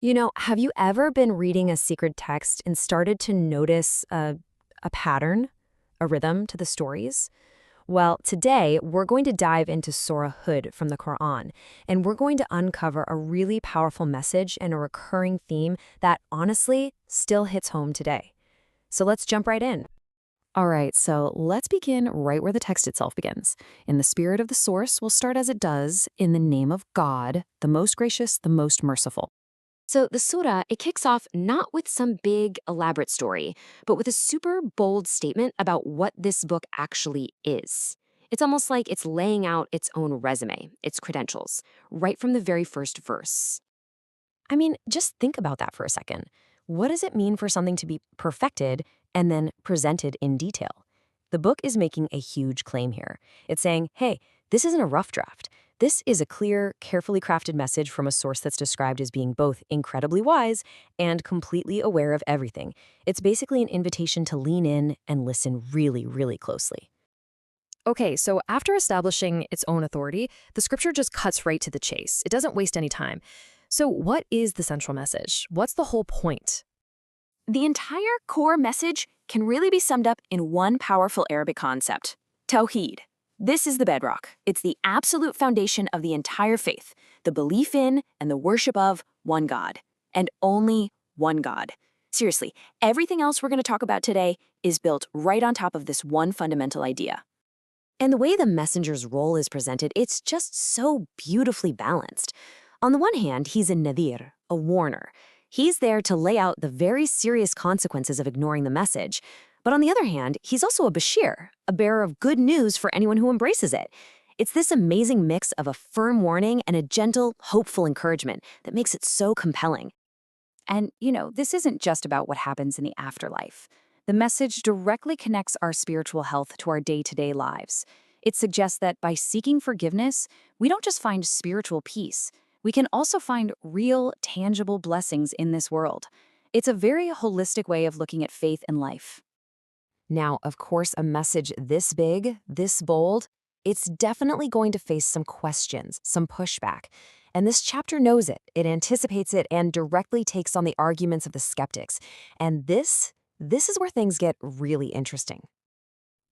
Have you ever been reading a secret text and started to notice a pattern, a rhythm to the stories? Well, today we're going to dive into Surah Hud from the Qur'an, and we're going to uncover a really powerful message and a recurring theme that honestly still hits home today. So let's jump right in. All right, so let's begin right where the text itself begins. In the spirit of the source, we'll start as it does, in the name of God, the most gracious, the most merciful. So the surah, it kicks off not with some big, elaborate story, but with a super bold statement about what this book actually is. It's almost like it's laying out its own resume, its credentials, right from the very first verse. I mean, just think about that for a second. What does it mean for something to be perfected and then presented in detail? The book is making a huge claim here. It's saying, hey, this isn't a rough draft. This is a clear, carefully crafted message from a source that's described as being both incredibly wise and completely aware of everything. It's basically an invitation to lean in and listen really, really closely. Okay, so after establishing its own authority, the scripture just cuts right to the chase. It doesn't waste any time. So what is the central message? What's the whole point? The entire core message can really be summed up in one powerful Arabic concept: Tawheed. This is the bedrock. It's the absolute foundation of the entire faith, the belief in and the worship of one God, and only one God. Seriously, everything else we're going to talk about today is built right on top of this one fundamental idea. And the way the messenger's role is presented, it's just so beautifully balanced. On the one hand, he's a nadir, a warner. He's there to lay out the very serious consequences of ignoring the message. But on the other hand, he's also a bashir, a bearer of good news for anyone who embraces it. It's this amazing mix of a firm warning and a gentle, hopeful encouragement that makes it so compelling. And, this isn't just about what happens in the afterlife. The message directly connects our spiritual health to our day-to-day lives. It suggests that by seeking forgiveness, we don't just find spiritual peace, we can also find real, tangible blessings in this world. It's a very holistic way of looking at faith and life. Now, of course, a message this big, this bold, it's definitely going to face some questions, some pushback. And this chapter knows it. It anticipates it and directly takes on the arguments of the skeptics. And this is where things get really interesting.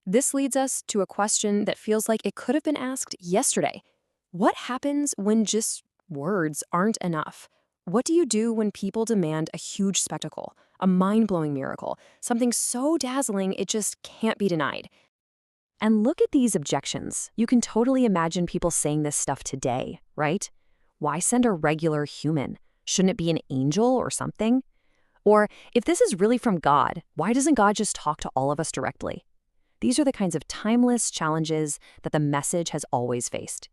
This leads us to a question that feels like it could have been asked yesterday. What happens when just words aren't enough? What do you do when people demand a huge spectacle, a mind-blowing miracle, something so dazzling it just can't be denied? And look at these objections. You can totally imagine people saying this stuff today, right? Why send a regular human? Shouldn't it be an angel or something? Or if this is really from God, why doesn't God just talk to all of us directly? These are the kinds of timeless challenges that the message has always faced.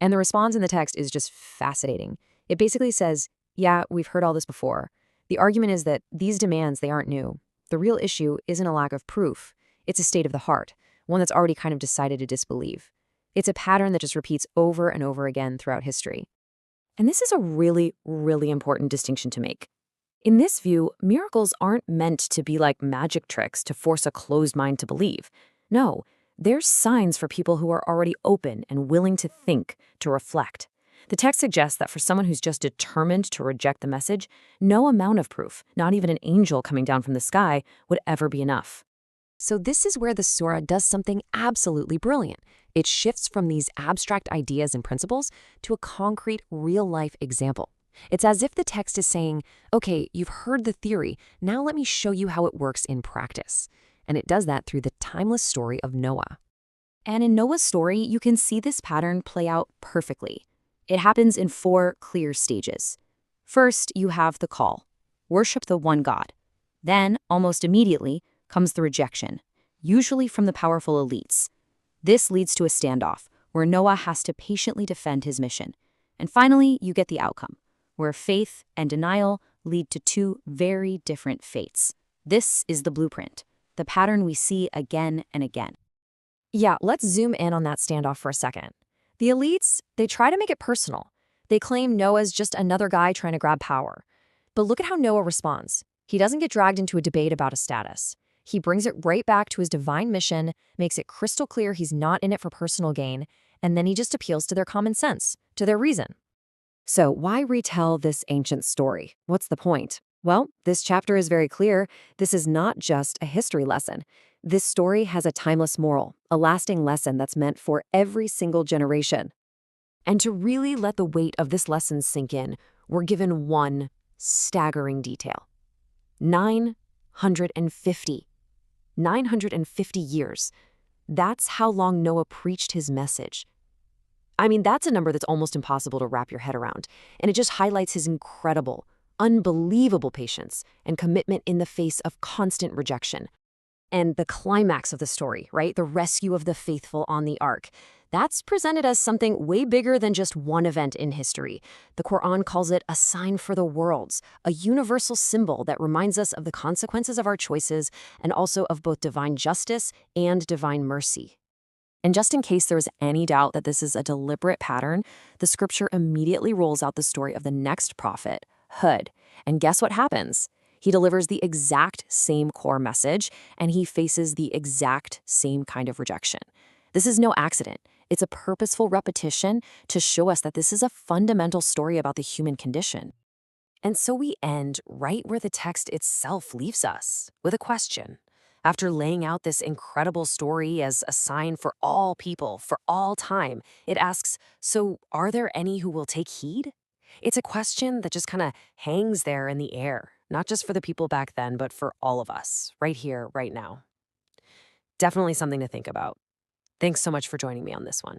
And the response in the text is just fascinating. It basically says, yeah, we've heard all this before. The argument is that these demands, they aren't new. The real issue isn't a lack of proof. It's a state of the heart, one that's already kind of decided to disbelieve. It's a pattern that just repeats over and over again throughout history. And this is a really, really important distinction to make. In this view, miracles aren't meant to be like magic tricks to force a closed mind to believe. No, they're signs for people who are already open and willing to think, to reflect. The text suggests that for someone who's just determined to reject the message, no amount of proof, not even an angel coming down from the sky, would ever be enough. So this is where the surah does something absolutely brilliant. It shifts from these abstract ideas and principles to a concrete, real-life example. It's as if the text is saying, okay, you've heard the theory, now let me show you how it works in practice. And it does that through the timeless story of Noah. And in Noah's story, you can see this pattern play out perfectly. It happens in 4 clear stages. First, you have the call, worship the one God. Then, almost immediately, comes the rejection, usually from the powerful elites. This leads to a standoff, where Noah has to patiently defend his mission. And finally, you get the outcome, where faith and denial lead to 2 very different fates. This is the blueprint, the pattern we see again and again. Yeah, let's zoom in on that standoff for a second. The elites, they try to make it personal. They claim Noah's just another guy trying to grab power. But look at how Noah responds. He doesn't get dragged into a debate about a status. He brings it right back to his divine mission, makes it crystal clear he's not in it for personal gain, and then he just appeals to their common sense, to their reason. So, why retell this ancient story? What's the point? Well, this chapter is very clear. This is not just a history lesson. This story has a timeless moral, a lasting lesson that's meant for every single generation. And to really let the weight of this lesson sink in, we're given one staggering detail. 950. 950 years. That's how long Noah preached his message. I mean, that's a number that's almost impossible to wrap your head around. And it just highlights his incredible, unbelievable patience and commitment in the face of constant rejection. And the climax of the story, right? The rescue of the faithful on the ark. That's presented as something way bigger than just one event in history. The Qur'an calls it a sign for the worlds, a universal symbol that reminds us of the consequences of our choices and also of both divine justice and divine mercy. And just in case there was any doubt that this is a deliberate pattern, the scripture immediately rolls out the story of the next prophet, Hud. And guess what happens? He delivers the exact same core message, and he faces the exact same kind of rejection. This is no accident. It's a purposeful repetition to show us that this is a fundamental story about the human condition. And so we end right where the text itself leaves us, with a question. After laying out this incredible story as a sign for all people, for all time, it asks, so are there any who will take heed? It's a question that just kind of hangs there in the air, not just for the people back then, but for all of us, right here, right now. Definitely something to think about. Thanks so much for joining me on this one.